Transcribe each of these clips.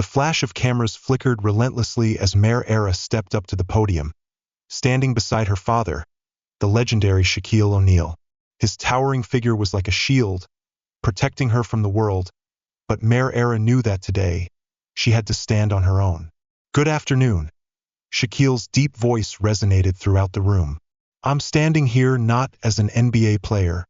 The flash of cameras flickered relentlessly as Mayor Era stepped up to the podium, standing beside her father, the legendary Shaquille O'Neal. His towering figure was like a shield, protecting her from the world, but Mayor Era knew that today, she had to stand on her own. "Good afternoon." Shaquille's deep voice resonated throughout the room. "I'm standing here not as an NBA player,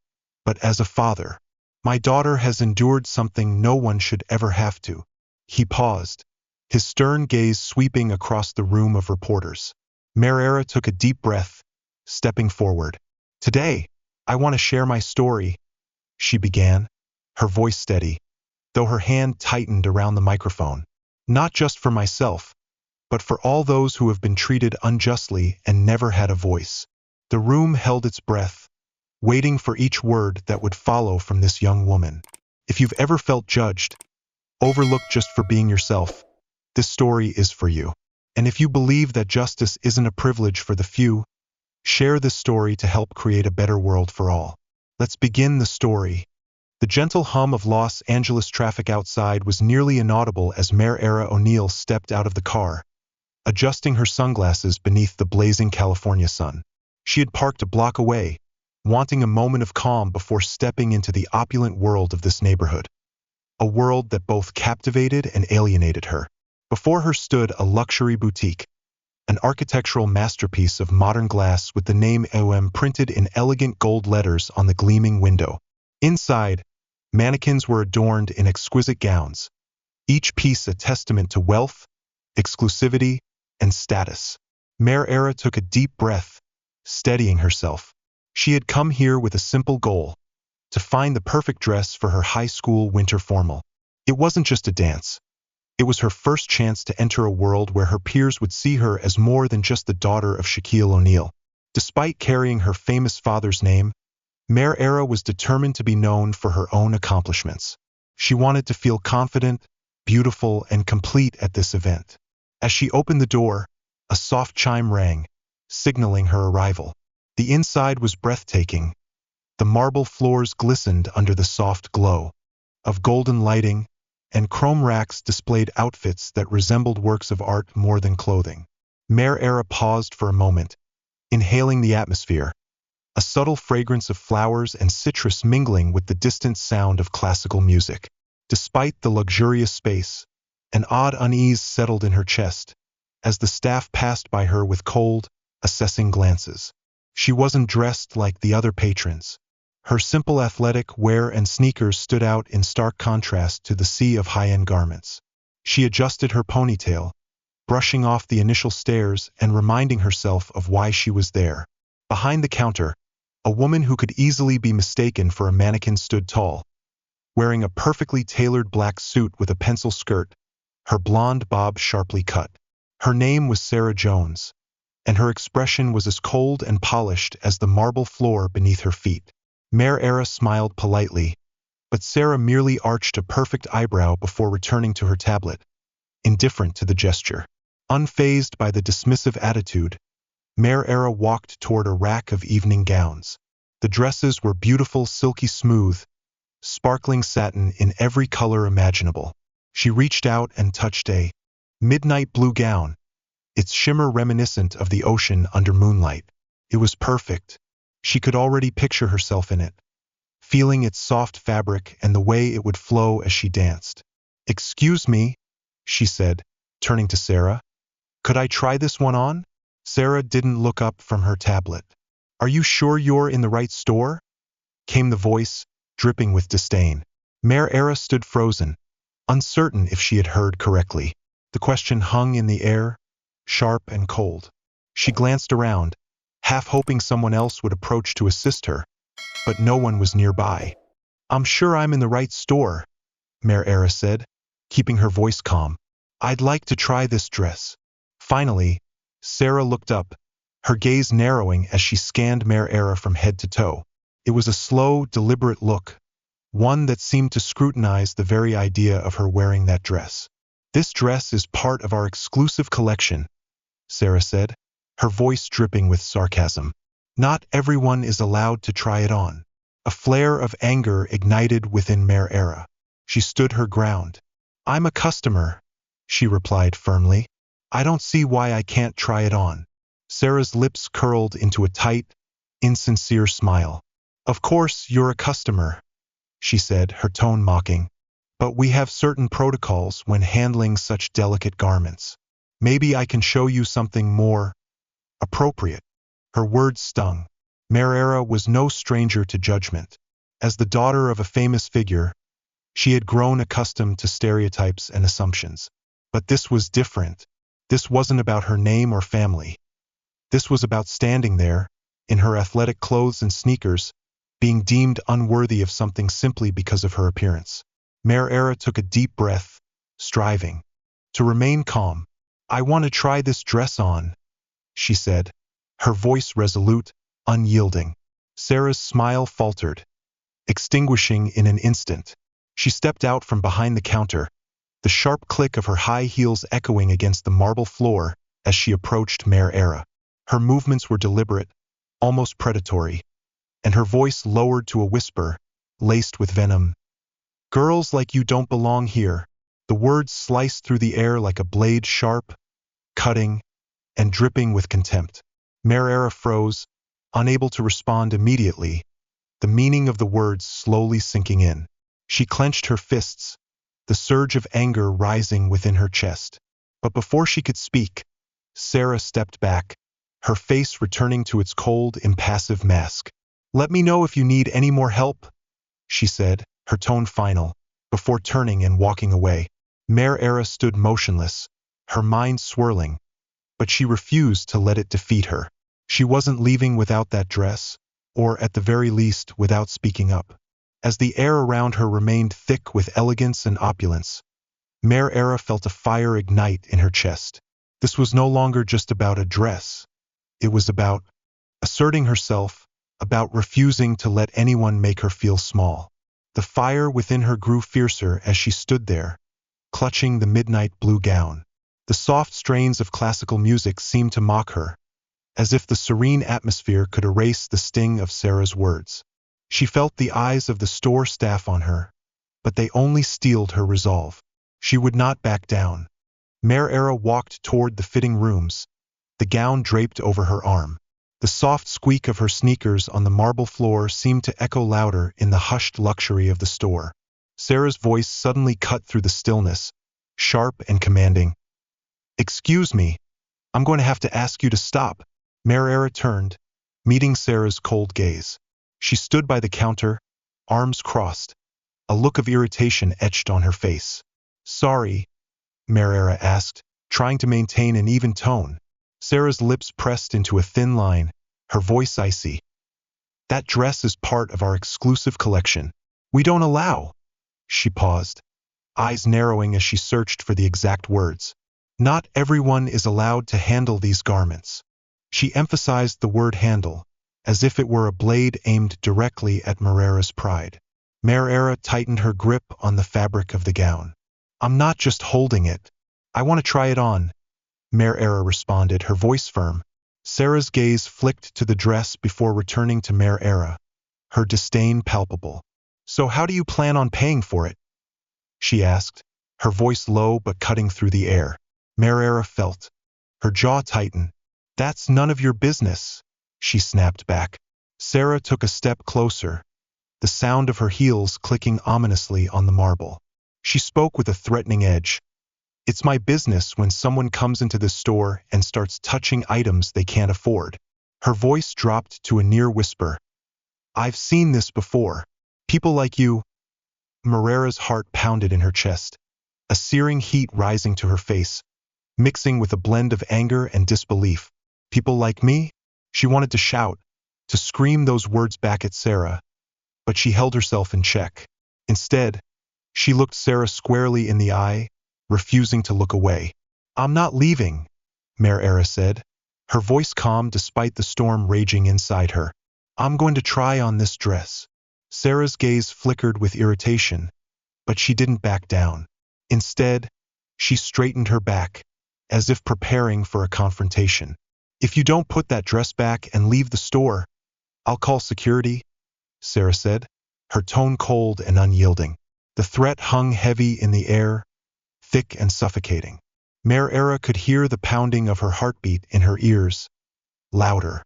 but as a father. My daughter has endured something no one should ever have to." He paused, his stern gaze sweeping across the room of reporters. Mayor Era took a deep breath, stepping forward. "Today, I want to share my story," she began, her voice steady, though her hand tightened around the microphone. "Not just for myself, but for all those who have been treated unjustly and never had a voice." The room held its breath, waiting for each word that would follow from this young woman. If you've ever felt judged, overlooked just for being yourself, this story is for you. And if you believe that justice isn't a privilege for the few, share this story to help create a better world for all. Let's begin the story. The gentle hum of Los Angeles traffic outside was nearly inaudible as Mayor Era O'Neal stepped out of the car, adjusting her sunglasses beneath the blazing California sun. She had parked a block away, wanting a moment of calm before stepping into the opulent world of this neighborhood. A world that both captivated and alienated her. Before her stood a luxury boutique, an architectural masterpiece of modern glass with the name OM printed in elegant gold letters on the gleaming window. Inside, mannequins were adorned in exquisite gowns, each piece a testament to wealth, exclusivity, and status. Mayor Era took a deep breath, steadying herself. She had come here with a simple goal: to find the perfect dress for her high school winter formal. It wasn't just a dance. It was her first chance to enter a world where her peers would see her as more than just the daughter of Shaquille O'Neal. Despite carrying her famous father's name, Mayor Era was determined to be known for her own accomplishments. She wanted to feel confident, beautiful, and complete at this event. As she opened the door, a soft chime rang, signaling her arrival. The inside was breathtaking. The marble floors glistened under the soft glow of golden lighting, and chrome racks displayed outfits that resembled works of art more than clothing. Mayor Era paused for a moment, inhaling the atmosphere, a subtle fragrance of flowers and citrus mingling with the distant sound of classical music. Despite the luxurious space, an odd unease settled in her chest as the staff passed by her with cold, assessing glances. She wasn't dressed like the other patrons. Her simple athletic wear and sneakers stood out in stark contrast to the sea of high-end garments. She adjusted her ponytail, brushing off the initial stares and reminding herself of why she was there. Behind the counter, a woman who could easily be mistaken for a mannequin stood tall, wearing a perfectly tailored black suit with a pencil skirt, her blonde bob sharply cut. Her name was Sarah Jones, and her expression was as cold and polished as the marble floor beneath her feet. Mayor Era smiled politely, but Sarah merely arched a perfect eyebrow before returning to her tablet, indifferent to the gesture. Unfazed by the dismissive attitude, Mayor Era walked toward a rack of evening gowns. The dresses were beautiful, silky smooth, sparkling satin in every color imaginable. She reached out and touched a midnight blue gown, its shimmer reminiscent of the ocean under moonlight. It was perfect. She could already picture herself in it, feeling its soft fabric and the way it would flow as she danced. "Excuse me," she said, turning to Sarah. "Could I try this one on?" Sarah didn't look up from her tablet. "Are you sure you're in the right store?" came the voice, dripping with disdain. Mayor Era stood frozen, uncertain if she had heard correctly. The question hung in the air, sharp and cold. She glanced around, half hoping someone else would approach to assist her, but no one was nearby. "I'm sure I'm in the right store," Mayor Era said, keeping her voice calm. "I'd like to try this dress." Finally, Sarah looked up, her gaze narrowing as she scanned Mayor Era from head to toe. It was a slow, deliberate look, one that seemed to scrutinize the very idea of her wearing that dress. "This dress is part of our exclusive collection," Sarah said, her voice dripping with sarcasm. "Not everyone is allowed to try it on." A flare of anger ignited within Mayor Era. She stood her ground. "I'm a customer," she replied firmly. I don't see why I can't try it on. Sarah's lips curled into a tight, insincere smile. Of course, you're a customer, she said, her tone mocking. But we have certain protocols when handling such delicate garments. Maybe I can show you something more appropriate. Her words stung. Mare was no stranger to judgment. As the daughter of a famous figure, she had grown accustomed to stereotypes and assumptions. But this was different. This wasn't about her name or family. This was about standing there, in her athletic clothes and sneakers, being deemed unworthy of something simply because of her appearance. Mare took a deep breath, striving to remain calm. I want to try this dress on, she said, her voice resolute, unyielding. Sarah's smile faltered, extinguishing in an instant. She stepped out from behind the counter, the sharp click of her high heels echoing against the marble floor as she approached Mare. Her movements were deliberate, almost predatory, and her voice lowered to a whisper, laced with venom. Girls like you don't belong here. The words sliced through the air like a blade, sharp, cutting, and dripping with contempt. Mare froze, unable to respond immediately, the meaning of the words slowly sinking in. She clenched her fists, the surge of anger rising within her chest. But before she could speak, Sarah stepped back, her face returning to its cold, impassive mask. Let me know if you need any more help, she said, her tone final, before turning and walking away. Mare stood motionless, her mind swirling, but she refused to let it defeat her. She wasn't leaving without that dress, or at the very least without speaking up. As the air around her remained thick with elegance and opulence, Mare felt a fire ignite in her chest. This was no longer just about a dress. It was about asserting herself, about refusing to let anyone make her feel small. The fire within her grew fiercer as she stood there, clutching the midnight blue gown. The soft strains of classical music seemed to mock her, as if the serene atmosphere could erase the sting of Sarah's words. She felt the eyes of the store staff on her, but they only steeled her resolve. She would not back down. Mare walked toward the fitting rooms, the gown draped over her arm. The soft squeak of her sneakers on the marble floor seemed to echo louder in the hushed luxury of the store. Sarah's voice suddenly cut through the stillness, sharp and commanding. Excuse me, I'm going to have to ask you to stop. Mare turned, meeting Sarah's cold gaze. She stood by the counter, arms crossed, a look of irritation etched on her face. Sorry, Mare asked, trying to maintain an even tone. Sarah's lips pressed into a thin line, her voice icy. That dress is part of our exclusive collection. We don't allow. She paused, eyes narrowing as she searched for the exact words. Not everyone is allowed to handle these garments. She emphasized the word handle, as if it were a blade aimed directly at Mare's pride. Mare tightened her grip on the fabric of the gown. I'm not just holding it. I want to try it on, Mare responded, her voice firm. Sarah's gaze flicked to the dress before returning to Mare, her disdain palpable. So how do you plan on paying for it? She asked, her voice low but cutting through the air. Mare felt her jaw tighten. That's none of your business, she snapped back. Sarah took a step closer, the sound of her heels clicking ominously on the marble. She spoke with a threatening edge. It's my business when someone comes into this store and starts touching items they can't afford. Her voice dropped to a near whisper. I've seen this before. People like you. Mare's heart pounded in her chest, a searing heat rising to her face, mixing with a blend of anger and disbelief. People like me? She wanted to shout, to scream those words back at Sarah, but she held herself in check. Instead, she looked Sarah squarely in the eye, refusing to look away. I'm not leaving, Mare said, her voice calm despite the storm raging inside her. I'm going to try on this dress. Sarah's gaze flickered with irritation, but she didn't back down. Instead, she straightened her back, as if preparing for a confrontation. If you don't put that dress back and leave the store, I'll call security, Sarah said, her tone cold and unyielding. The threat hung heavy in the air, thick and suffocating. Mare Era could hear the pounding of her heartbeat in her ears, louder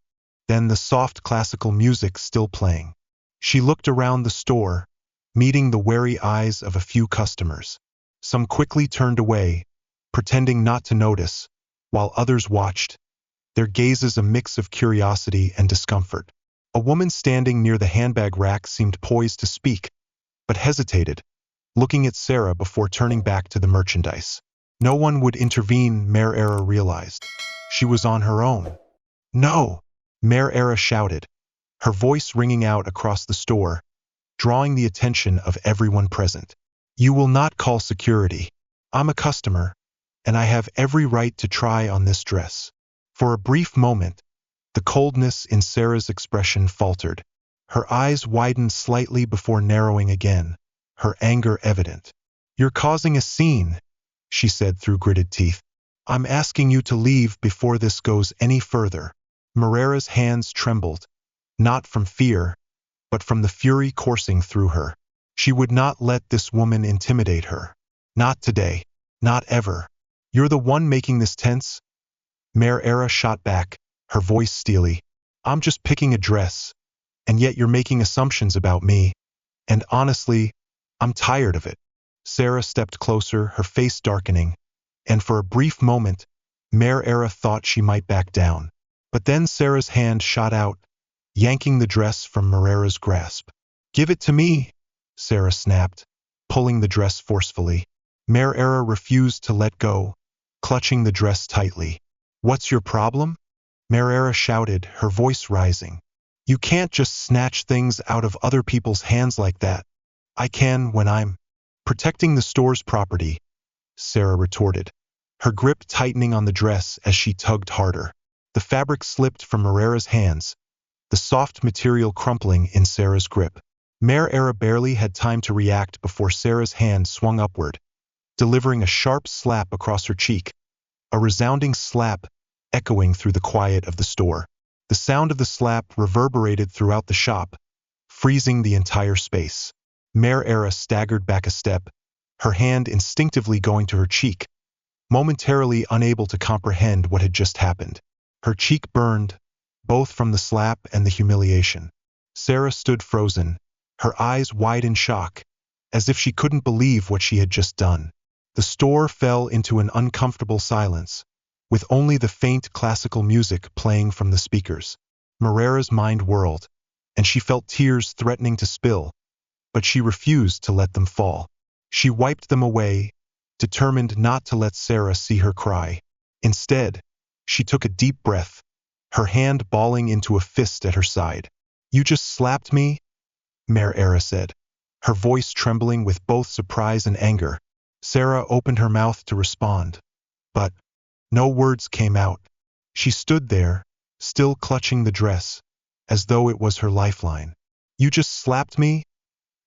than the soft classical music still playing. She looked around the store, meeting the wary eyes of a few customers. Some quickly turned away, pretending not to notice, while others watched, their gazes a mix of curiosity and discomfort. A woman standing near the handbag rack seemed poised to speak, but hesitated, looking at Sarah before turning back to the merchandise. No one would intervene, Mare Era realized. She was on her own. No! Mare Era shouted, her voice ringing out across the store, drawing the attention of everyone present. You will not call security. I'm a customer, and I have every right to try on this dress. For a brief moment, the coldness in Sarah's expression faltered. Her eyes widened slightly before narrowing again, her anger evident. You're causing a scene, she said through gritted teeth. I'm asking you to leave before this goes any further. Marera's hands trembled, not from fear, but from the fury coursing through her. She would not let this woman intimidate her. Not today. Not ever. You're the one making this tense? Mare Era shot back, her voice steely. I'm just picking a dress, and yet you're making assumptions about me. And honestly, I'm tired of it. Sarah stepped closer, her face darkening, and for a brief moment, Mare Era thought she might back down. But then Sarah's hand shot out, yanking the dress from Marera's grasp. Give it to me, Sarah snapped, pulling the dress forcefully. Mare Era refused to let go, clutching the dress tightly. What's your problem? Mare Era shouted, her voice rising. You can't just snatch things out of other people's hands like that. I can when I'm protecting the store's property, Sarah retorted, her grip tightening on the dress as she tugged harder. The fabric slipped from Marera's hands, the soft material crumpling in Sarah's grip. Mare Era barely had time to react before Sarah's hand swung upward, delivering a sharp slap across her cheek, a resounding slap echoing through the quiet of the store. The sound of the slap reverberated throughout the shop, freezing the entire space. Mare Era staggered back a step, her hand instinctively going to her cheek, momentarily unable to comprehend what had just happened. Her cheek burned, both from the slap and the humiliation. Sarah stood frozen, her eyes wide in shock, as if she couldn't believe what she had just done. The store fell into an uncomfortable silence, with only the faint classical music playing from the speakers. Marera's mind whirled, and she felt tears threatening to spill, but she refused to let them fall. She wiped them away, determined not to let Sarah see her cry. Instead, she took a deep breath, her hand balling into a fist at her side. You just slapped me? Mare Era said, her voice trembling with both surprise and anger. Sarah opened her mouth to respond, but no words came out. She stood there, still clutching the dress, as though it was her lifeline. You just slapped me?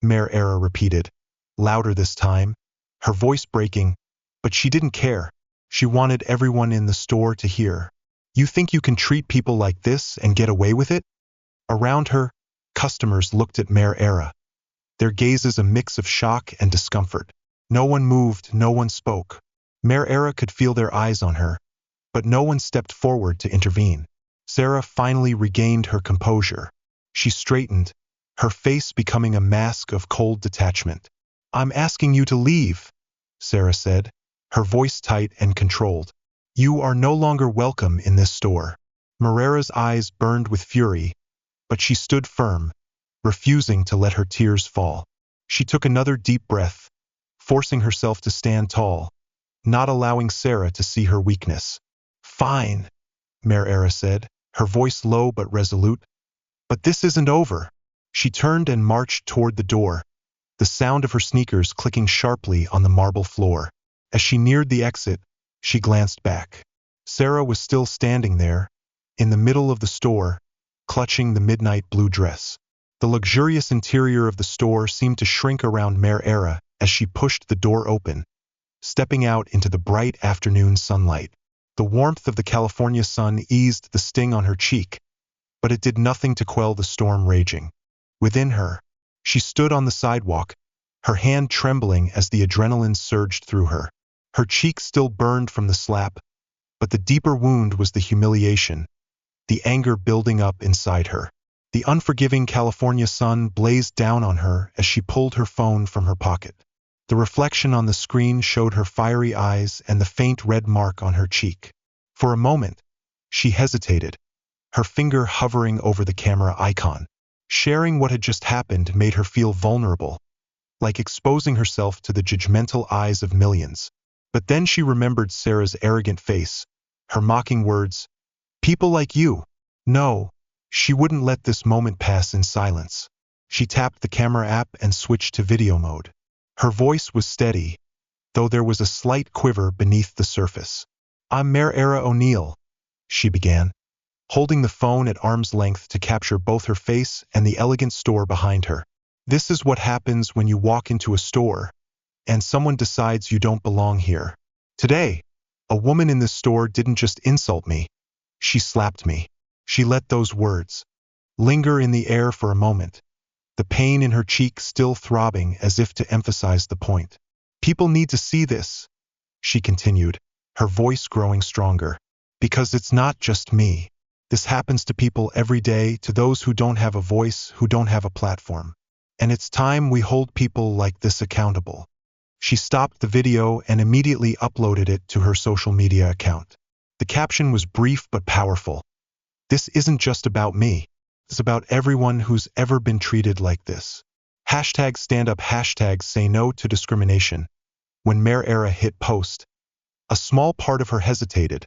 Mare Era repeated, louder this time, her voice breaking, but she didn't care. She wanted everyone in the store to hear. You think you can treat people like this and get away with it? Around her, customers looked at Mare Era, their gazes a mix of shock and discomfort. No one moved, no one spoke. Mare Era could feel their eyes on her, but no one stepped forward to intervene. Sarah finally regained her composure. She straightened, her face becoming a mask of cold detachment. I'm asking you to leave, Sarah said, her voice tight and controlled. You are no longer welcome in this store. Marera's eyes burned with fury, but she stood firm, refusing to let her tears fall. She took another deep breath, forcing herself to stand tall, not allowing Sarah to see her weakness. Fine, Mare Era said, her voice low but resolute. But this isn't over. She turned and marched toward the door, the sound of her sneakers clicking sharply on the marble floor. As she neared the exit, she glanced back. Sarah was still standing there, in the middle of the store, clutching the midnight blue dress. The luxurious interior of the store seemed to shrink around Mare Era as she pushed the door open, stepping out into the bright afternoon sunlight. The warmth of the California sun eased the sting on her cheek, but it did nothing to quell the storm raging. Within her, she stood on the sidewalk, her hand trembling as the adrenaline surged through her. Her cheek still burned from the slap, but the deeper wound was the humiliation, the anger building up inside her. The unforgiving California sun blazed down on her as she pulled her phone from her pocket. The reflection on the screen showed her fiery eyes and the faint red mark on her cheek. For a moment, she hesitated, her finger hovering over the camera icon. Sharing what had just happened made her feel vulnerable, like exposing herself to the judgmental eyes of millions. But then she remembered Sarah's arrogant face, her mocking words, "People like you." No, she wouldn't let this moment pass in silence. She tapped the camera app and switched to video mode. Her voice was steady, though there was a slight quiver beneath the surface. "I'm Mayor O'Neal," she began, holding the phone at arm's length to capture both her face and the elegant store behind her. "This is what happens when you walk into a store and someone decides you don't belong here. Today, a woman in this store didn't just insult me, she slapped me." She let those words linger in the air for a moment, the pain in her cheek still throbbing as if to emphasize the point. "People need to see this," she continued, her voice growing stronger, "because it's not just me. This happens to people every day, to those who don't have a voice, who don't have a platform. And it's time we hold people like this accountable." She stopped the video and immediately uploaded it to her social media account. The caption was brief but powerful. "This isn't just about me. It's about everyone who's ever been treated like this. Hashtag stand up, hashtag say no to discrimination." When Mayor hit post, a small part of her hesitated,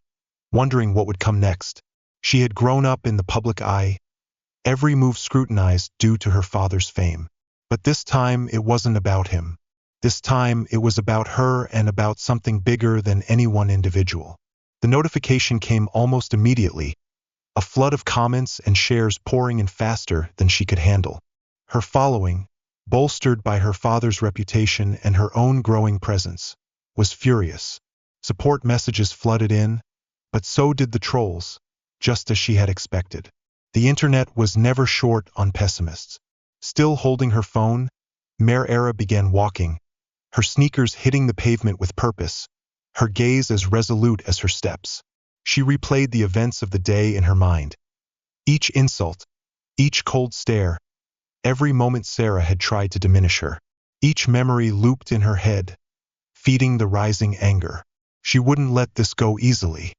wondering what would come next. She had grown up in the public eye, every move scrutinized due to her father's fame. But this time it wasn't about him. This time it was about her and about something bigger than any one individual. The notification came almost immediately, a flood of comments and shares pouring in faster than she could handle. Her following, bolstered by her father's reputation and her own growing presence, was furious. Support messages flooded in, but so did the trolls, just as she had expected. The internet was never short on pessimists. Still holding her phone, Mayor began walking, her sneakers hitting the pavement with purpose, her gaze as resolute as her steps. She replayed the events of the day in her mind. Each insult, each cold stare, every moment Sarah had tried to diminish her. Each memory looped in her head, feeding the rising anger. She wouldn't let this go easily.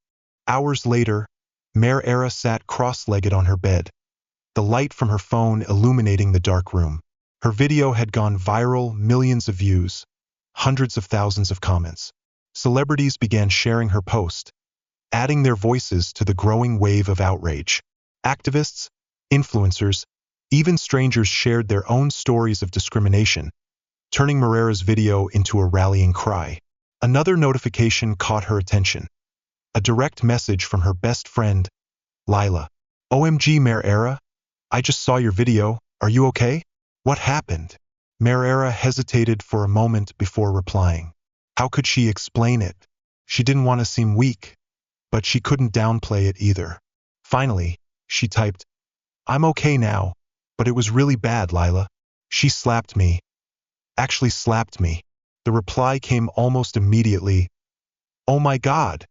Hours later, Mayor sat cross-legged on her bed, the light from her phone illuminating the dark room. Her video had gone viral, millions of views, hundreds of thousands of comments. Celebrities began sharing her post, adding their voices to the growing wave of outrage. Activists, influencers, even strangers shared their own stories of discrimination, turning Marrera's video into a rallying cry. Another notification caught her attention. A direct message from her best friend, Lila. "OMG Marrera, I just saw your video, are you okay? What happened?" Marrera hesitated for a moment before replying. How could she explain it? She didn't want to seem weak, but she couldn't downplay it either. Finally, she typed, "I'm okay now, but it was really bad, Lila. She slapped me. Actually slapped me." The reply came almost immediately. "Oh my God,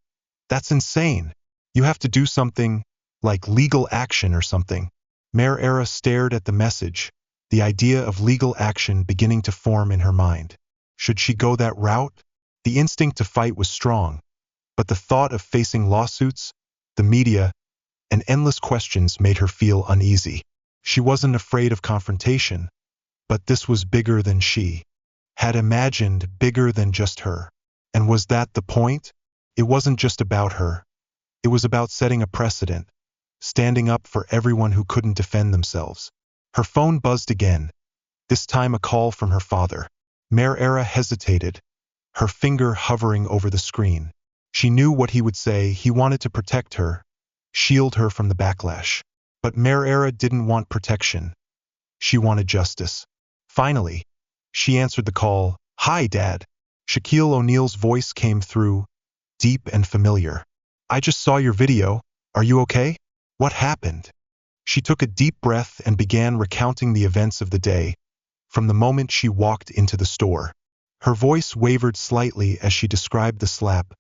that's insane. You have to do something, like legal action or something." Mayor stared at the message, the idea of legal action beginning to form in her mind. Should she go that route? The instinct to fight was strong, but the thought of facing lawsuits, the media, and endless questions made her feel uneasy. She wasn't afraid of confrontation, but this was bigger than she had imagined, bigger than just her. And was that the point? It wasn't just about her. It was about setting a precedent, standing up for everyone who couldn't defend themselves. Her phone buzzed again, this time a call from her father. Mayor hesitated, her finger hovering over the screen. She knew what he would say. He wanted to protect her, shield her from the backlash. But Mayor didn't want protection. She wanted justice. Finally, she answered the call. "Hi, Dad." Shaquille O'Neal's voice came through, deep and familiar. "I just saw your video. Are you okay? What happened?" She took a deep breath and began recounting the events of the day, from the moment she walked into the store. Her voice wavered slightly as she described the slap,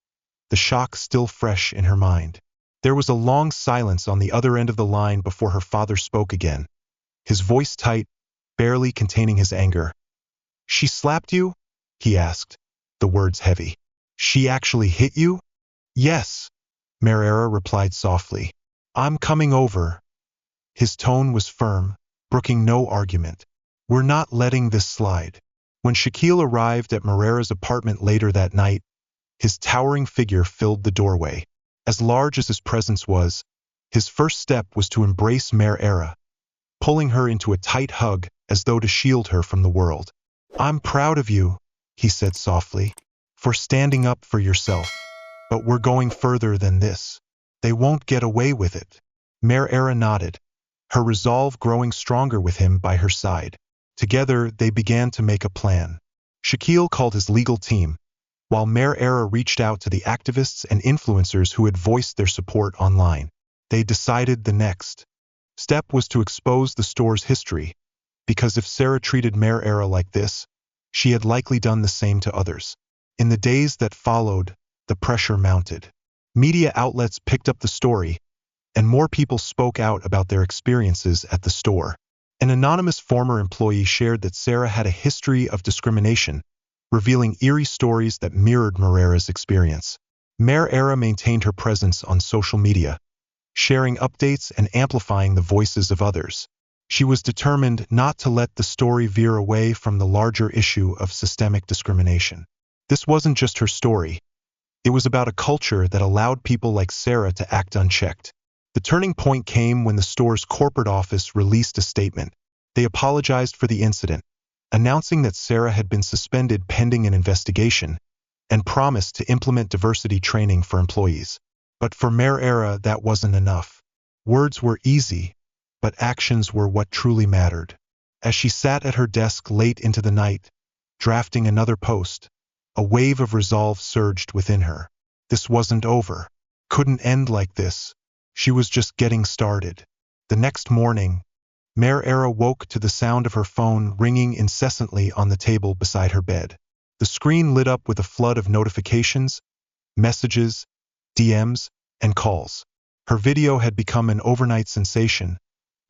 the shock still fresh in her mind. There was a long silence on the other end of the line before her father spoke again, his voice tight, barely containing his anger. "She slapped you?" he asked, the words heavy. "She actually hit you?" "Yes," Mary replied softly. "I'm coming over." His tone was firm, brooking no argument. "We're not letting this slide." When Shaquille arrived at Marrera's apartment later that night, his towering figure filled the doorway. As large as his presence was, his first step was to embrace Marrera, pulling her into a tight hug as though to shield her from the world. "I'm proud of you," he said softly, "for standing up for yourself. But we're going further than this. They won't get away with it." Marrera nodded, her resolve growing stronger with him by her side. Together, they began to make a plan. Shaquille called his legal team, while Marrera reached out to the activists and influencers who had voiced their support online. They decided the next step was to expose the store's history, because if Sarah treated Marrera like this, she had likely done the same to others. In the days that followed, the pressure mounted. Media outlets picked up the story, and more people spoke out about their experiences at the store. An anonymous former employee shared that Sarah had a history of discrimination, revealing eerie stories that mirrored Marrera's experience. Marrera maintained her presence on social media, sharing updates and amplifying the voices of others. She was determined not to let the story veer away from the larger issue of systemic discrimination. This wasn't just her story. It was about a culture that allowed people like Sarah to act unchecked. The turning point came when the store's corporate office released a statement. They apologized for the incident, announcing that Sarah had been suspended pending an investigation, and promised to implement diversity training for employees. But for Marrera, that wasn't enough. Words were easy, but actions were what truly mattered. As she sat at her desk late into the night, drafting another post, a wave of resolve surged within her. This wasn't over. Couldn't end like this. She was just getting started. The next morning, Marrera woke to the sound of her phone ringing incessantly on the table beside her bed. The screen lit up with a flood of notifications, messages, DMs, and calls. Her video had become an overnight sensation,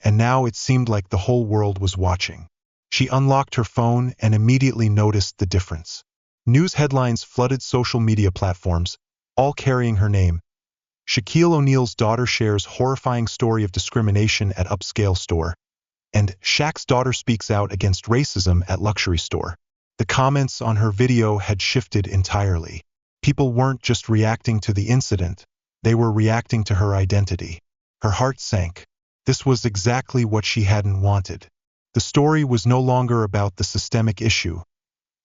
and now it seemed like the whole world was watching. She unlocked her phone and immediately noticed the difference. News headlines flooded social media platforms, all carrying her name. Shaquille O'Neal's daughter shares horrifying story of discrimination at upscale store, and Shaq's daughter speaks out against racism at luxury store. The comments on her video had shifted entirely. People weren't just reacting to the incident, they were reacting to her identity. Her heart sank. This was exactly what she hadn't wanted. The story was no longer about the systemic issue.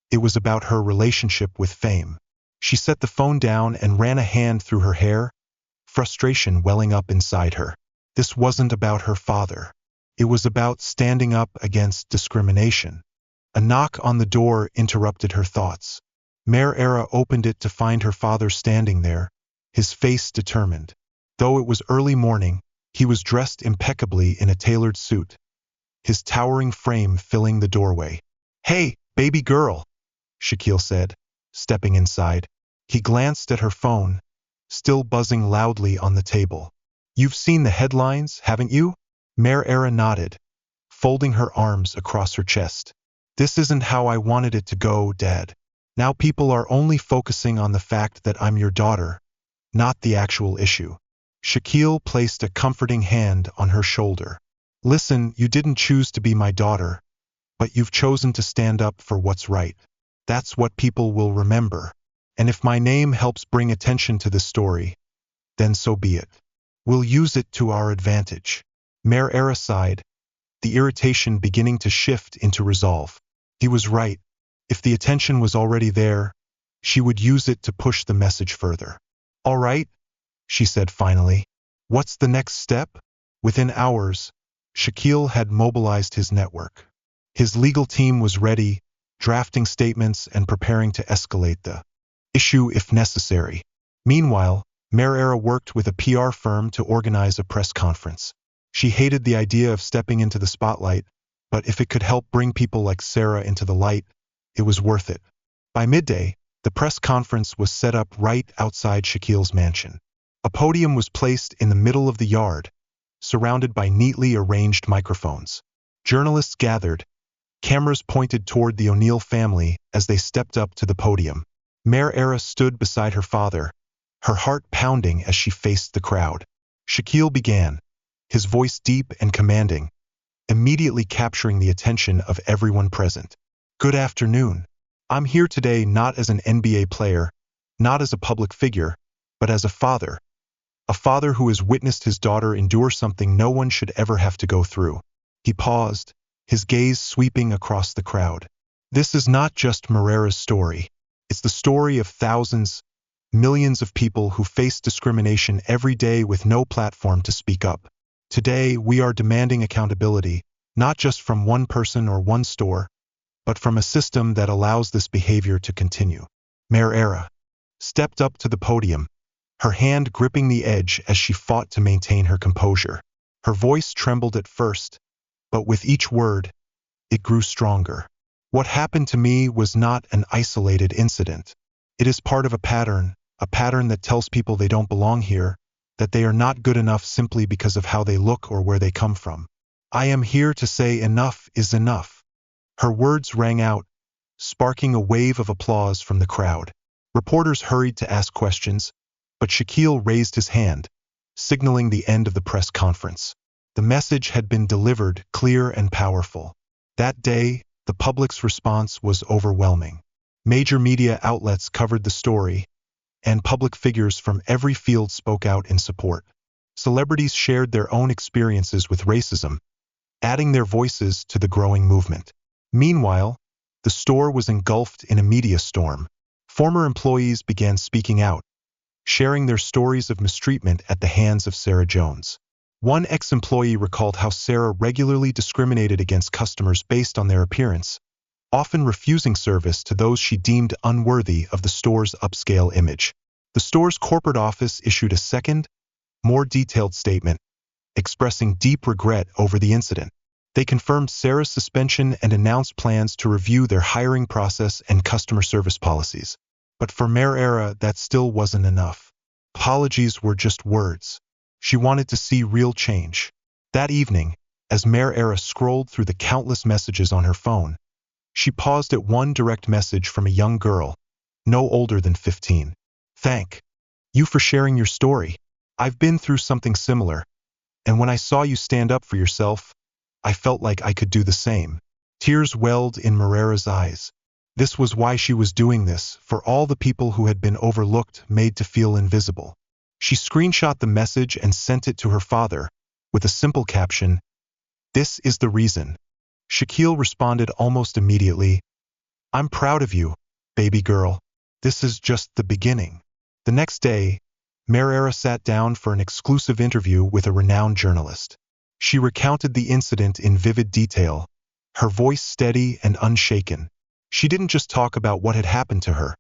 It was about her relationship with fame. She set the phone down and ran a hand through her hair, frustration welling up inside her. This wasn't about her father. It was about standing up against discrimination. A knock on the door interrupted her thoughts. Marrera opened it to find her father standing there, his face determined. Though it was early morning, he was dressed impeccably in a tailored suit, his towering frame filling the doorway. "Hey, baby girl," Shaquille said, stepping inside. He glanced at her phone, still buzzing loudly on the table. "You've seen the headlines, haven't you?" Marrera nodded, folding her arms across her chest. "This isn't how I wanted it to go, Dad. Now people are only focusing on the fact that I'm your daughter, not the actual issue." Shaquille placed a comforting hand on her shoulder. "Listen, you didn't choose to be my daughter, but you've chosen to stand up for what's right. That's what people will remember. And if my name helps bring attention to this story, then so be it. We'll use it to our advantage." Marrera sighed, the irritation beginning to shift into resolve. He was right. If the attention was already there, she would use it to push the message further. "All right," she said finally. "What's the next step?" Within hours, Shaquille had mobilized his network. His legal team was ready, drafting statements and preparing to escalate the issue if necessary. Meanwhile, Marrera worked with a PR firm to organize a press conference. She hated the idea of stepping into the spotlight, but if it could help bring people like Sarah into the light, it was worth it. By midday, the press conference was set up right outside Shaquille's mansion. A podium was placed in the middle of the yard, surrounded by neatly arranged microphones. Journalists gathered, cameras pointed toward the O'Neal family as they stepped up to the podium. Mayor Era stood beside her father, her heart pounding as she faced the crowd. Shaquille began, his voice deep and commanding, immediately capturing the attention of everyone present. Good afternoon. I'm here today not as an NBA player, not as a public figure, but as a father who has witnessed his daughter endure something no one should ever have to go through. He paused, his gaze sweeping across the crowd. This is not just Marrera's story. It's the story of thousands, millions of people who face discrimination every day with no platform to speak up. Today, we are demanding accountability, not just from one person or one store, but from a system that allows this behavior to continue. Mayor Era stepped up to the podium, her hand gripping the edge as she fought to maintain her composure. Her voice trembled at first, but with each word, it grew stronger. What happened to me was not an isolated incident. It is part of a pattern that tells people they don't belong here, that they are not good enough simply because of how they look or where they come from. I am here to say enough is enough. Her words rang out, sparking a wave of applause from the crowd. Reporters hurried to ask questions, but Shaquille raised his hand, signaling the end of the press conference. The message had been delivered, clear and powerful. That day, the public's response was overwhelming. Major media outlets covered the story, and public figures from every field spoke out in support. Celebrities shared their own experiences with racism, adding their voices to the growing movement. Meanwhile, the store was engulfed in a media storm. Former employees began speaking out, sharing their stories of mistreatment at the hands of Sarah Jones. One ex-employee recalled how Sarah regularly discriminated against customers based on their appearance, often refusing service to those she deemed unworthy of the store's upscale image. The store's corporate office issued a second, more detailed statement, expressing deep regret over the incident. They confirmed Sarah's suspension and announced plans to review their hiring process and customer service policies. But for Mayor Era, that still wasn't enough. Apologies were just words. She wanted to see real change. That evening, as Mayor Era scrolled through the countless messages on her phone, she paused at one direct message from a young girl, no older than 15. Thank you for sharing your story. I've been through something similar, and when I saw you stand up for yourself, I felt like I could do the same. Tears welled in Marrera's eyes. This was why she was doing this, for all the people who had been overlooked, made to feel invisible. She screenshot the message and sent it to her father, with a simple caption, "This is the reason." Shaquille responded almost immediately, "I'm proud of you, baby girl. This is just the beginning." The next day, Mayor Era sat down for an exclusive interview with a renowned journalist. She recounted the incident in vivid detail, her voice steady and unshaken. She didn't just talk about what had happened to her.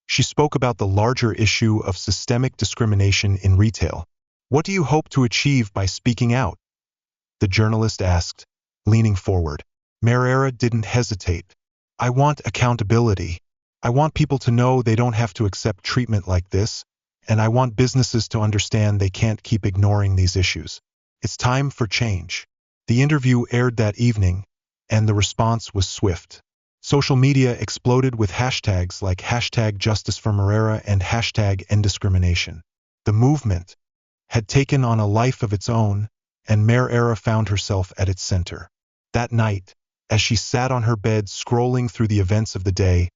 She spoke about the larger issue of systemic discrimination in retail. "What do you hope to achieve by speaking out?" the journalist asked, leaning forward. Mayor Era didn't hesitate. "I want accountability. I want people to know they don't have to accept treatment like this, and I want businesses to understand they can't keep ignoring these issues. It's time for change." The interview aired that evening, and the response was swift. Social media exploded with hashtags like #JusticeForMarrera and #EndDiscrimination. The movement had taken on a life of its own, and Mayor Era found herself at its center. That night, as she sat on her bed scrolling through the events of the day,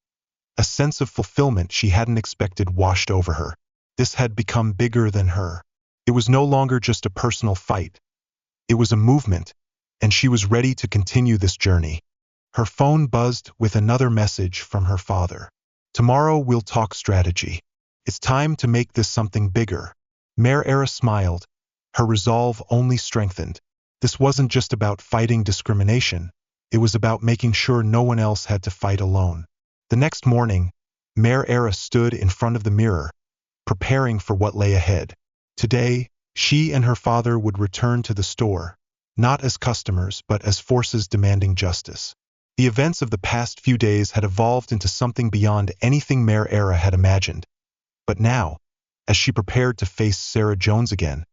a sense of fulfillment she hadn't expected washed over her. This had become bigger than her. It was no longer just a personal fight. It was a movement, and she was ready to continue this journey. Her phone buzzed with another message from her father. "Tomorrow we'll talk strategy. It's time to make this something bigger." Mayor Era smiled, her resolve only strengthened. This wasn't just about fighting discrimination. It was about making sure no one else had to fight alone. The next morning, Mayor Era stood in front of the mirror, preparing for what lay ahead. Today, she and her father would return to the store, not as customers but as forces demanding justice. The events of the past few days had evolved into something beyond anything Mayor Era had imagined. But now, as she prepared to face Sarah Jones again,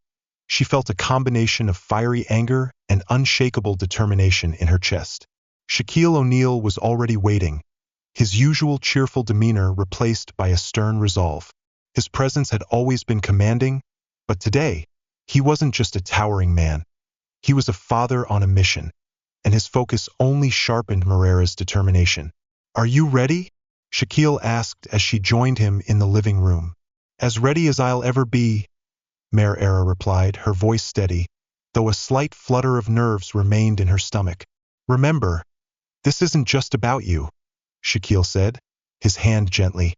she felt a combination of fiery anger and unshakable determination in her chest. Shaquille O'Neal was already waiting, his usual cheerful demeanor replaced by a stern resolve. His presence had always been commanding, but today, he wasn't just a towering man. He was a father on a mission, and his focus only sharpened Marrera's determination. "Are you ready?" Shaquille asked as she joined him in the living room. "As ready as I'll ever be," Marrera replied, her voice steady, though a slight flutter of nerves remained in her stomach. "Remember, this isn't just about you," Shaquille said, his hand gently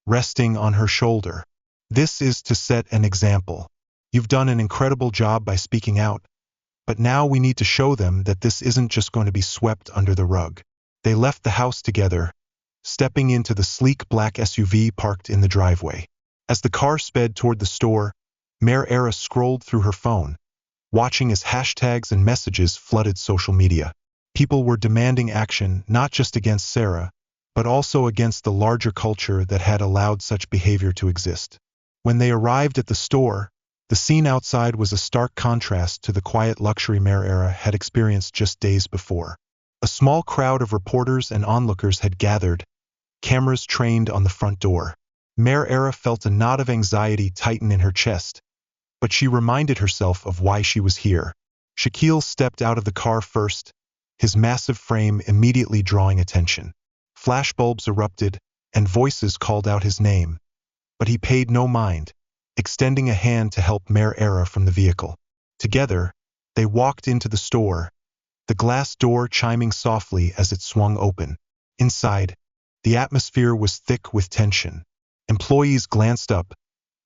resting on her shoulder. "This is to set an example. You've done an incredible job by speaking out, but now we need to show them that this isn't just going to be swept under the rug." They left the house together, stepping into the sleek black SUV parked in the driveway. As the car sped toward the store, Mayor Era scrolled through her phone, watching as hashtags and messages flooded social media. People were demanding action not just against Sarah, but also against the larger culture that had allowed such behavior to exist. When they arrived at the store, the scene outside was a stark contrast to the quiet luxury Mayor Era had experienced just days before. A small crowd of reporters and onlookers had gathered, cameras trained on the front door. Mayor Era felt a knot of anxiety tighten in her chest, but she reminded herself of why she was here. Shaquille stepped out of the car first, his massive frame immediately drawing attention. Flashbulbs erupted, and voices called out his name, but he paid no mind, extending a hand to help Mayor Era from the vehicle. Together, they walked into the store, the glass door chiming softly as it swung open. Inside, the atmosphere was thick with tension. Employees glanced up,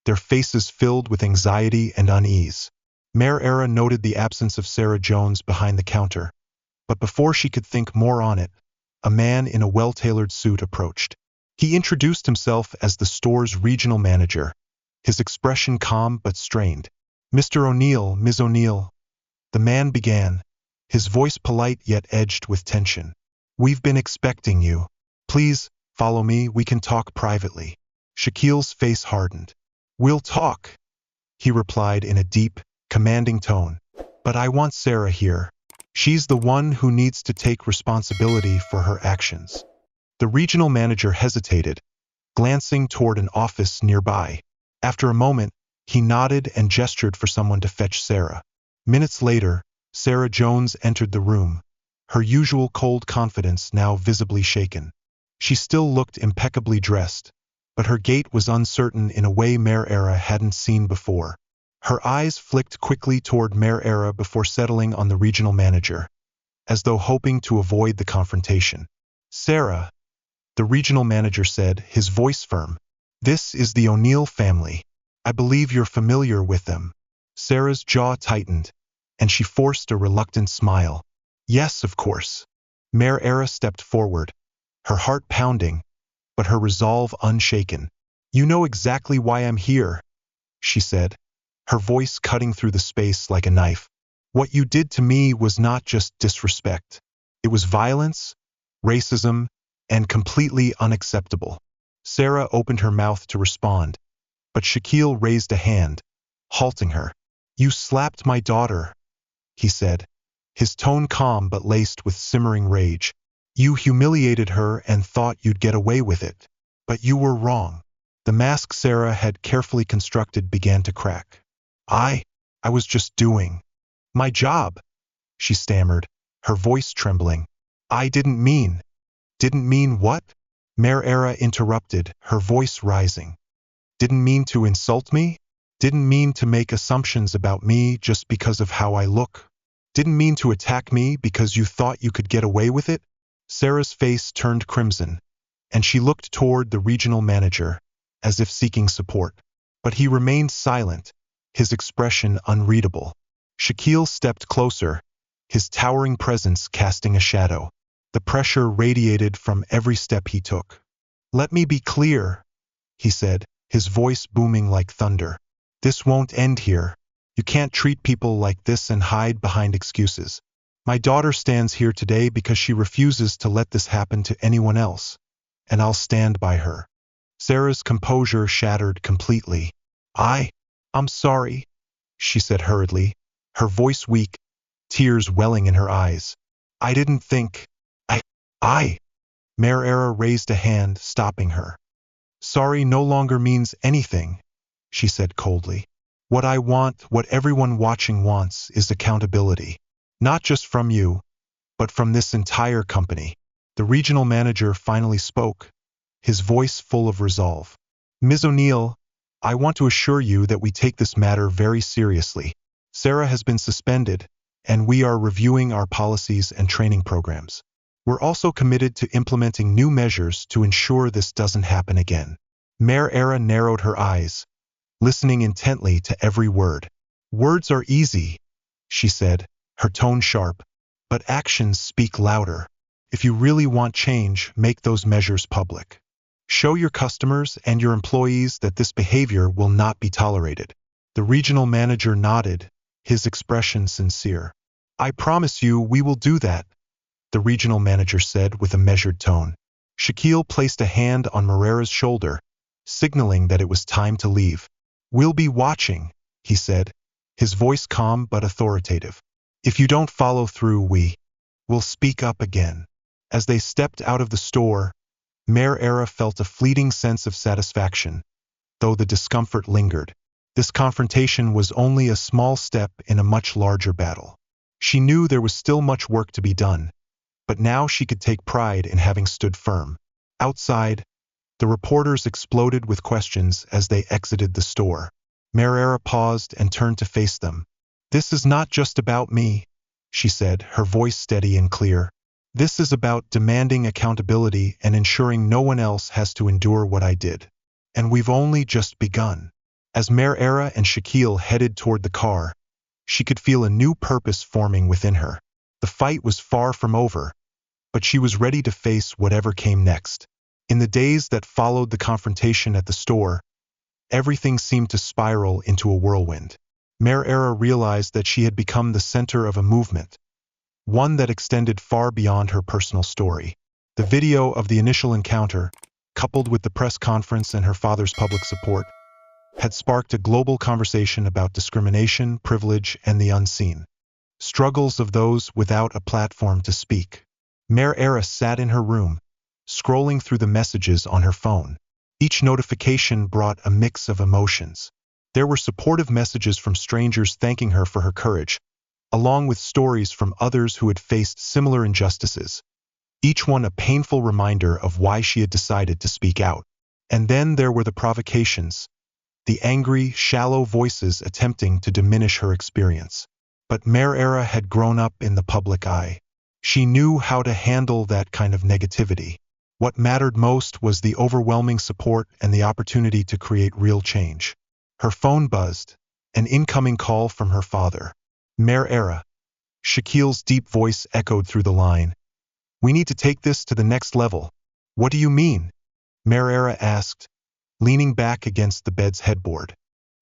their faces filled with anxiety and unease. Mayor Era noted the absence of Sarah Jones behind the counter, but before she could think more on it, a man in a well-tailored suit approached. He introduced himself as the store's regional manager, his expression calm but strained. "Mr. O'Neal, Ms. O'Neal," the man began, his voice polite yet edged with tension. "We've been expecting you. Please, follow me, we can talk privately." Shaquille's face hardened. "We'll talk," he replied in a deep, commanding tone. "But I want Sarah here. She's the one who needs to take responsibility for her actions." The regional manager hesitated, glancing toward an office nearby. After a moment, he nodded and gestured for someone to fetch Sarah. Minutes later, Sarah Jones entered the room, her usual cold confidence now visibly shaken. She still looked impeccably dressed, but her gait was uncertain in a way Mayor Era hadn't seen before. Her eyes flicked quickly toward Mayor Era before settling on the regional manager, as though hoping to avoid the confrontation. "Sarah," the regional manager said, his voice firm, "this is the O'Neal family. I believe you're familiar with them." Sarah's jaw tightened, and she forced a reluctant smile. "Yes, of course." Mayor Era stepped forward, her heart pounding, but her resolve unshaken. "You know exactly why I'm here," she said, her voice cutting through the space like a knife. "What you did to me was not just disrespect. It was violence, racism, and completely unacceptable." Sarah opened her mouth to respond, but Shaquille raised a hand, halting her. "You slapped my daughter," he said, his tone calm but laced with simmering rage. "You humiliated her and thought you'd get away with it. But you were wrong." The mask Sarah had carefully constructed began to crack. I was just doing my job," she stammered, her voice trembling. "I didn't mean." "Didn't mean what?" Mayor Era interrupted, her voice rising. "Didn't mean to insult me? Didn't mean to make assumptions about me just because of how I look? Didn't mean to attack me because you thought you could get away with it?" Sarah's face turned crimson, and she looked toward the regional manager, as if seeking support. But he remained silent, his expression unreadable. Shaquille stepped closer, his towering presence casting a shadow. The pressure radiated from every step he took. "Let me be clear," he said, his voice booming like thunder. "This won't end here. You can't treat people like this and hide behind excuses." My daughter stands here today because she refuses to let this happen to anyone else, and I'll stand by her. Sarah's composure shattered completely. I'm sorry, she said hurriedly, her voice weak, tears welling in her eyes. I didn't think. I. Mayor Era raised a hand, stopping her. Sorry no longer means anything, she said coldly. What I want, what everyone watching wants, is accountability. Not just from you, but from this entire company. The regional manager finally spoke, his voice full of resolve. Ms. O'Neal, I want to assure you that we take this matter very seriously. Sarah has been suspended, and we are reviewing our policies and training programs. We're also committed to implementing new measures to ensure this doesn't happen again. Mayor Era narrowed her eyes, listening intently to every word. Words are easy, she said, her tone sharp, but actions speak louder. If you really want change, make those measures public. Show your customers and your employees that this behavior will not be tolerated. The regional manager nodded, his expression sincere. I promise you we will do that, the regional manager said with a measured tone. Shaquille placed a hand on Moreira's shoulder, signaling that it was time to leave. We'll be watching, he said, his voice calm but authoritative. If you don't follow through, will speak up again. As they stepped out of the store, Mayor Era felt a fleeting sense of satisfaction, though the discomfort lingered. This confrontation was only a small step in a much larger battle. She knew there was still much work to be done, but now she could take pride in having stood firm. Outside, the reporters exploded with questions as they exited the store. Mayor Era paused and turned to face them. This is not just about me, she said, her voice steady and clear. This is about demanding accountability and ensuring no one else has to endure what I did. And we've only just begun. As Mayor Era and Shaquille headed toward the car, she could feel a new purpose forming within her. The fight was far from over, but she was ready to face whatever came next. In the days that followed the confrontation at the store, everything seemed to spiral into a whirlwind. Mayor Era realized that she had become the center of a movement, one that extended far beyond her personal story. The video of the initial encounter, coupled with the press conference and her father's public support, had sparked a global conversation about discrimination, privilege, and the unseen. Struggles of those without a platform to speak. Mayor Era sat in her room, scrolling through the messages on her phone. Each notification brought a mix of emotions. There were supportive messages from strangers thanking her for her courage, along with stories from others who had faced similar injustices, each one a painful reminder of why she had decided to speak out. And then there were the provocations, the angry, shallow voices attempting to diminish her experience. But Mayor Era had grown up in the public eye. She knew how to handle that kind of negativity. What mattered most was the overwhelming support and the opportunity to create real change. Her phone buzzed, an incoming call from her father. Mayor Era. Shaquille's deep voice echoed through the line. We need to take this to the next level. What do you mean? Mayor Era asked, leaning back against the bed's headboard.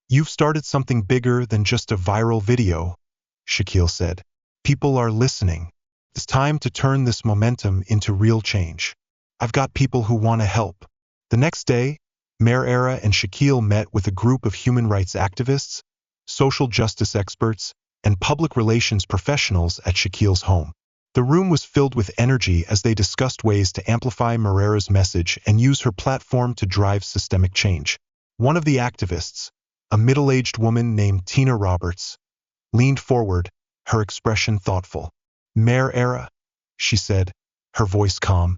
You've started something bigger than just a viral video, Shaquille said. People are listening. It's time to turn this momentum into real change. I've got people who want to help. The next day, Mayor Era and Shaquille met with a group of human rights activists, social justice experts, and public relations professionals at Shaquille's home. The room was filled with energy as they discussed ways to amplify Moreira's message and use her platform to drive systemic change. One of the activists, a middle-aged woman named Tina Roberts, leaned forward, her expression thoughtful. Mayor Era, she said, her voice calm.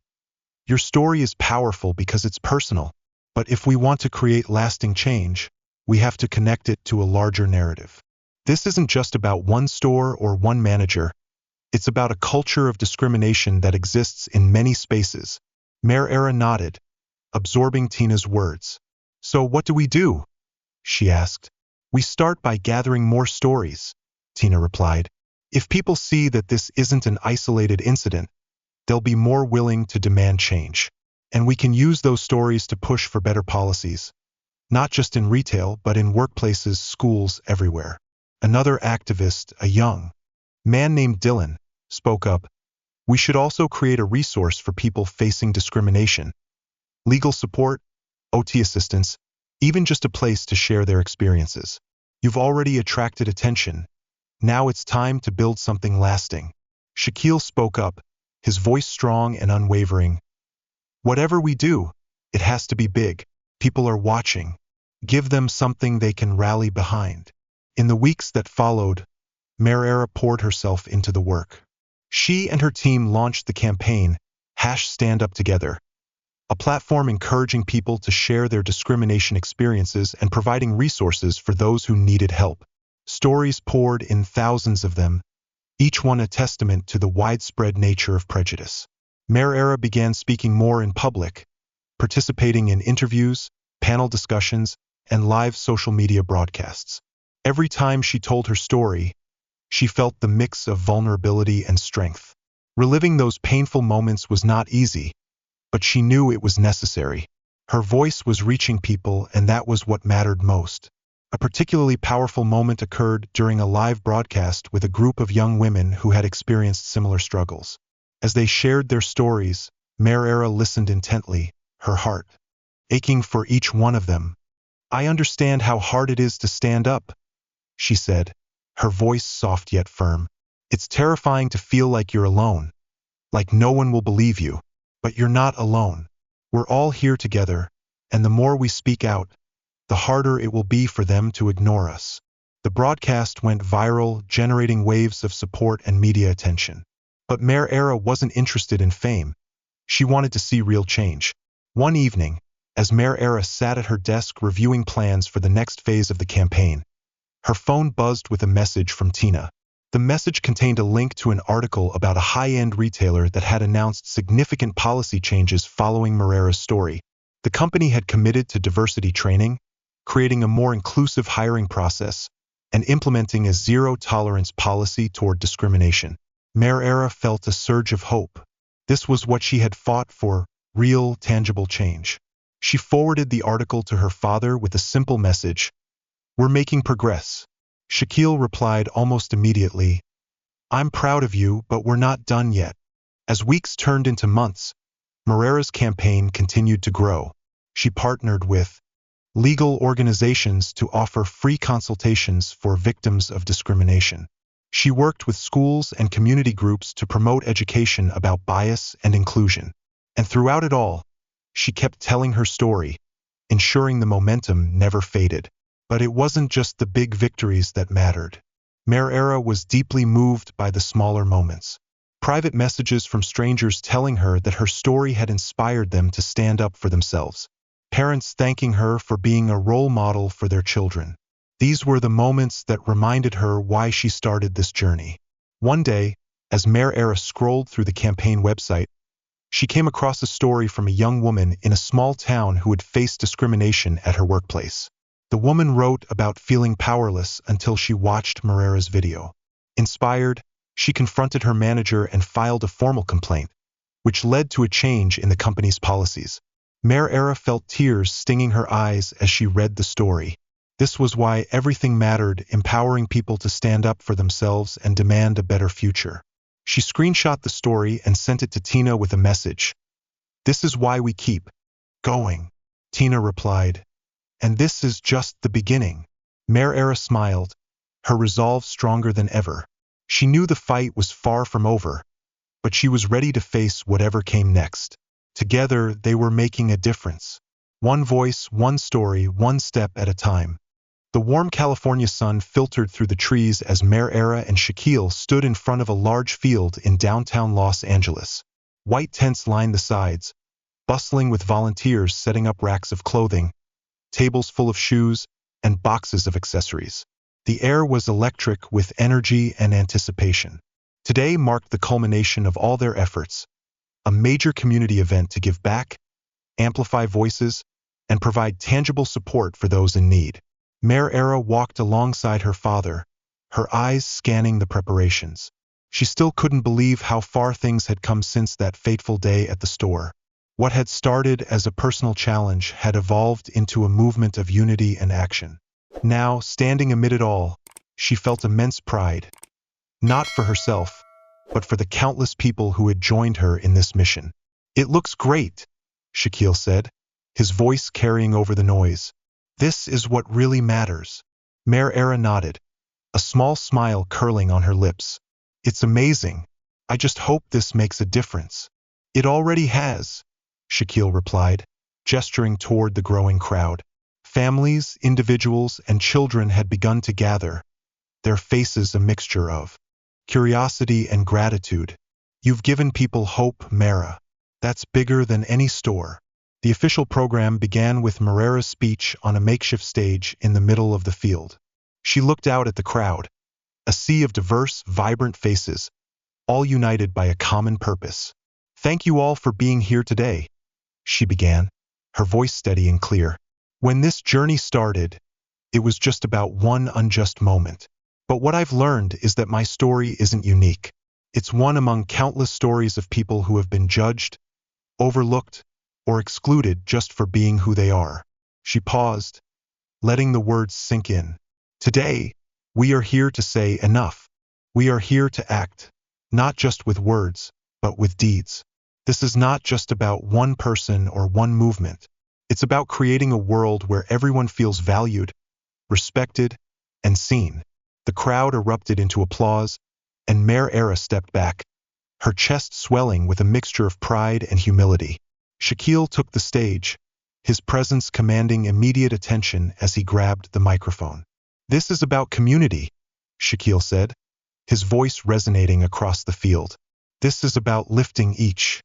Your story is powerful because it's personal, but if we want to create lasting change, we have to connect it to a larger narrative. This isn't just about one store or one manager. It's about a culture of discrimination that exists in many spaces. Mayor Era nodded, absorbing Tina's words. So what do we do? She asked. We start by gathering more stories, Tina replied. If people see that this isn't an isolated incident, they'll be more willing to demand change. And we can use those stories to push for better policies, not just in retail, but in workplaces, schools, everywhere. Another activist, a young man named Dylan, spoke up. We should also create a resource for people facing discrimination. Legal support, OT assistance, even just a place to share their experiences. You've already attracted attention. Now it's time to build something lasting. Shaquille spoke up, his voice strong and unwavering. Whatever we do, it has to be big. People are watching. Give them something they can rally behind. In the weeks that followed, Mayor poured herself into the work. She and her team launched the campaign, #StandUpTogether, a platform encouraging people to share their discrimination experiences and providing resources for those who needed help. Stories poured in, thousands of them, each one a testament to the widespread nature of prejudice. Mayor began speaking more in public, participating in interviews, panel discussions, and live social media broadcasts. Every time she told her story, she felt the mix of vulnerability and strength. Reliving those painful moments was not easy, but she knew it was necessary. Her voice was reaching people, and that was what mattered most. A particularly powerful moment occurred during a live broadcast with a group of young women who had experienced similar struggles. As they shared their stories, Mayor listened intently, her heart aching for each one of them. "I understand how hard it is to stand up," she said, her voice soft yet firm. "It's terrifying to feel like you're alone, like no one will believe you. But you're not alone. We're all here together, and the more we speak out, the harder it will be for them to ignore us." The broadcast went viral, generating waves of support and media attention. But Mayor wasn't interested in fame. She wanted to see real change. One evening, as Mayor sat at her desk reviewing plans for the next phase of the campaign, her phone buzzed with a message from Tina. The message contained a link to an article about a high-end retailer that had announced significant policy changes following Mayor's story. The company had committed to diversity training, creating a more inclusive hiring process, and implementing a zero-tolerance policy toward discrimination. Mayor felt a surge of hope. This was what she had fought for, real, tangible change. She forwarded the article to her father with a simple message: "We're making progress." Shaquille replied almost immediately, "I'm proud of you, but we're not done yet." As weeks turned into months, Mayor's campaign continued to grow. She partnered with legal organizations to offer free consultations for victims of discrimination. She worked with schools and community groups to promote education about bias and inclusion. And throughout it all, she kept telling her story, ensuring the momentum never faded. But it wasn't just the big victories that mattered. Mayor was deeply moved by the smaller moments. Private messages from strangers telling her that her story had inspired them to stand up for themselves. Parents thanking her for being a role model for their children. These were the moments that reminded her why she started this journey. One day, as Mayor scrolled through the campaign website, she came across a story from a young woman in a small town who had faced discrimination at her workplace. The woman wrote about feeling powerless until she watched Mayor's video. Inspired, she confronted her manager and filed a formal complaint, which led to a change in the company's policies. Mayor felt tears stinging her eyes as she read the story. This was why everything mattered, empowering people to stand up for themselves and demand a better future. She screenshot the story and sent it to Tina with a message. "This is why we keep going." Tina replied, "And this is just the beginning." Mayor smiled, her resolve stronger than ever. She knew the fight was far from over, but she was ready to face whatever came next. Together, they were making a difference. One voice, one story, one step at a time. The warm California sun filtered through the trees as Mayor and Shaquille stood in front of a large field in downtown Los Angeles. White tents lined the sides, bustling with volunteers setting up racks of clothing, tables full of shoes, and boxes of accessories. The air was electric with energy and anticipation. Today marked the culmination of all their efforts, a major community event to give back, amplify voices, and provide tangible support for those in need. Mayor walked alongside her father, her eyes scanning the preparations. She still couldn't believe how far things had come since that fateful day at the store. What had started as a personal challenge had evolved into a movement of unity and action. Now, standing amid it all, she felt immense pride. Not for herself, but for the countless people who had joined her in this mission. "It looks great," Shaquille said, his voice carrying over the noise. "This is what really matters." Mayor Era nodded, a small smile curling on her lips. "It's amazing. I just hope this makes a difference." "It already has," Shaquille replied, gesturing toward the growing crowd. Families, individuals, and children had begun to gather, their faces a mixture of curiosity and gratitude. "You've given people hope, Mara. That's bigger than any store." The official program began with Marera's speech on a makeshift stage in the middle of the field. She looked out at the crowd, a sea of diverse, vibrant faces, all united by a common purpose. "Thank you all for being here today," she began, her voice steady and clear. "When this journey started, it was just about one unjust moment. But what I've learned is that my story isn't unique. It's one among countless stories of people who have been judged, overlooked, or excluded just for being who they are." She paused, letting the words sink in. "Today, we are here to say enough. We are here to act, not just with words, but with deeds. This is not just about one person or one movement. It's about creating a world where everyone feels valued, respected, and seen." The crowd erupted into applause, and Mayor Era stepped back, her chest swelling with a mixture of pride and humility. Shaquille took the stage, his presence commanding immediate attention as he grabbed the microphone. "This is about community," Shaquille said, his voice resonating across the field. "This is about lifting each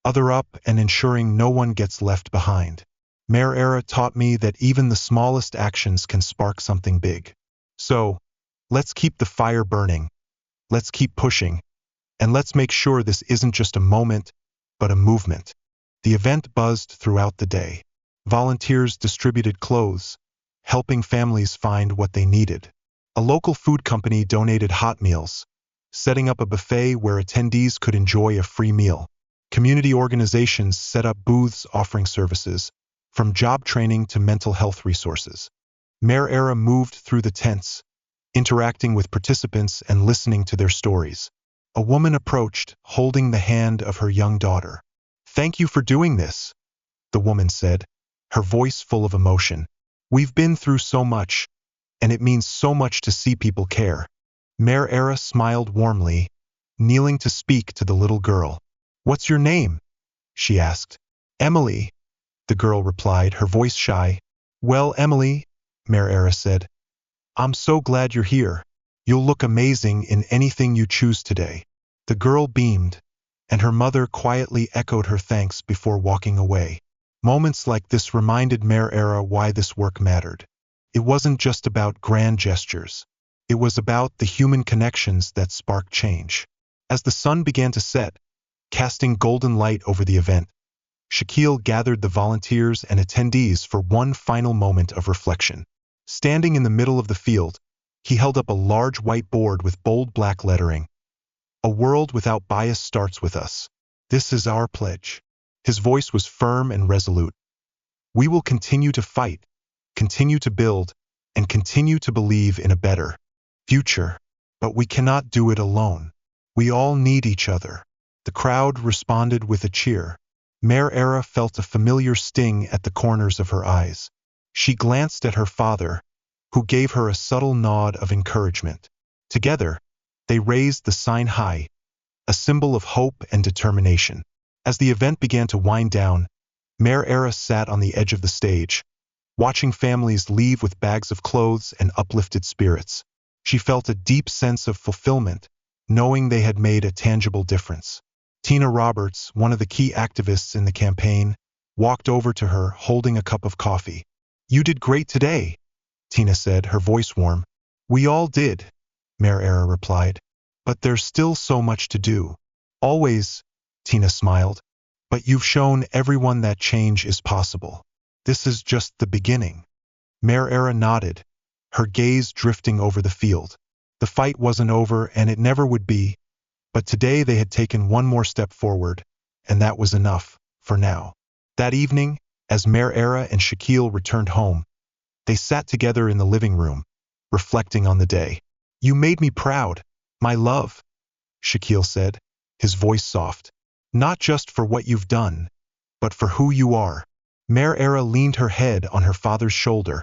other up and ensuring no one gets left behind. Mayor Era taught me that even the smallest actions can spark something big. So, let's keep the fire burning, let's keep pushing, and let's make sure this isn't just a moment, but a movement." The event buzzed throughout the day. Volunteers distributed clothes, helping families find what they needed. A local food company donated hot meals, setting up a buffet where attendees could enjoy a free meal. Community organizations set up booths offering services, from job training to mental health resources. Mayor Era moved through the tents, interacting with participants and listening to their stories. A woman approached, holding the hand of her young daughter. "Thank you for doing this," the woman said, her voice full of emotion. "We've been through so much, and it means so much to see people care." Mayor Era smiled warmly, kneeling to speak to the little girl. "What's your name?" she asked. "Emily," the girl replied, her voice shy. "Well, Emily," Mayor Era said, "I'm so glad you're here. You'll look amazing in anything you choose today." The girl beamed, and her mother quietly echoed her thanks before walking away. Moments like this reminded Mayor Era why this work mattered. It wasn't just about grand gestures. It was about the human connections that spark change. As the sun began to set, casting golden light over the event, Shaquille gathered the volunteers and attendees for one final moment of reflection. Standing in the middle of the field, he held up a large white board with bold black lettering. "A world without bias starts with us. This is our pledge." His voice was firm and resolute. "We will continue to fight, continue to build, and continue to believe in a better future. But we cannot do it alone. We all need each other." The crowd responded with a cheer. Mayor Era felt a familiar sting at the corners of her eyes. She glanced at her father, who gave her a subtle nod of encouragement. Together, they raised the sign high, a symbol of hope and determination. As the event began to wind down, Mayor Era sat on the edge of the stage, watching families leave with bags of clothes and uplifted spirits. She felt a deep sense of fulfillment, knowing they had made a tangible difference. Tina Roberts, one of the key activists in the campaign, walked over to her holding a cup of coffee. "You did great today," Tina said, her voice warm. "We all did," Mayor Era replied. "But there's still so much to do." "Always," Tina smiled. "But you've shown everyone that change is possible. This is just the beginning." Mayor Era nodded, her gaze drifting over the field. The fight wasn't over, and it never would be, but today they had taken one more step forward, and that was enough, for now. That evening, as Mayor Era and Shaquille returned home, they sat together in the living room, reflecting on the day. "You made me proud, my love," Shaquille said, his voice soft. Not just for what you've done, but for who you are. Mare Era leaned her head on her father's shoulder,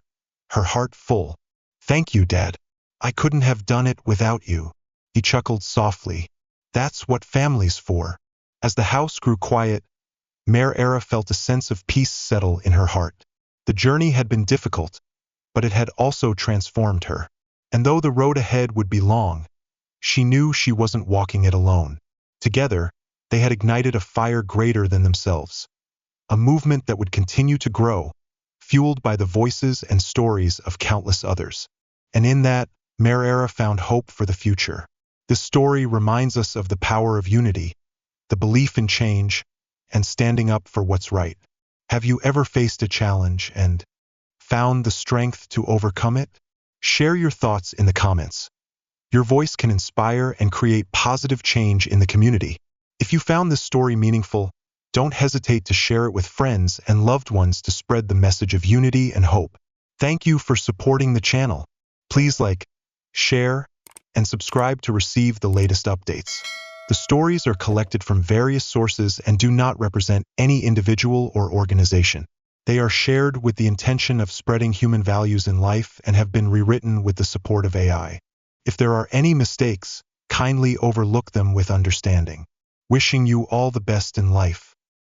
her heart full. Thank you, Dad. I couldn't have done it without you. He chuckled softly. That's what family's for. As the house grew quiet, Mare Era felt a sense of peace settle in her heart. The journey had been difficult, but it had also transformed her. And though the road ahead would be long, she knew she wasn't walking it alone. Together, they had ignited a fire greater than themselves, a movement that would continue to grow, fueled by the voices and stories of countless others. And in that, Mare Era found hope for the future. This story reminds us of the power of unity, the belief in change, and standing up for what's right. Have you ever faced a challenge and found the strength to overcome it? Share your thoughts in the comments. Your voice can inspire and create positive change in the community. If you found this story meaningful, don't hesitate to share it with friends and loved ones to spread the message of unity and hope. Thank you for supporting the channel. Please like, share, and subscribe to receive the latest updates. The stories are collected from various sources and do not represent any individual or organization. They are shared with the intention of spreading human values in life and have been rewritten with the support of AI. If there are any mistakes, kindly overlook them with understanding. Wishing you all the best in life.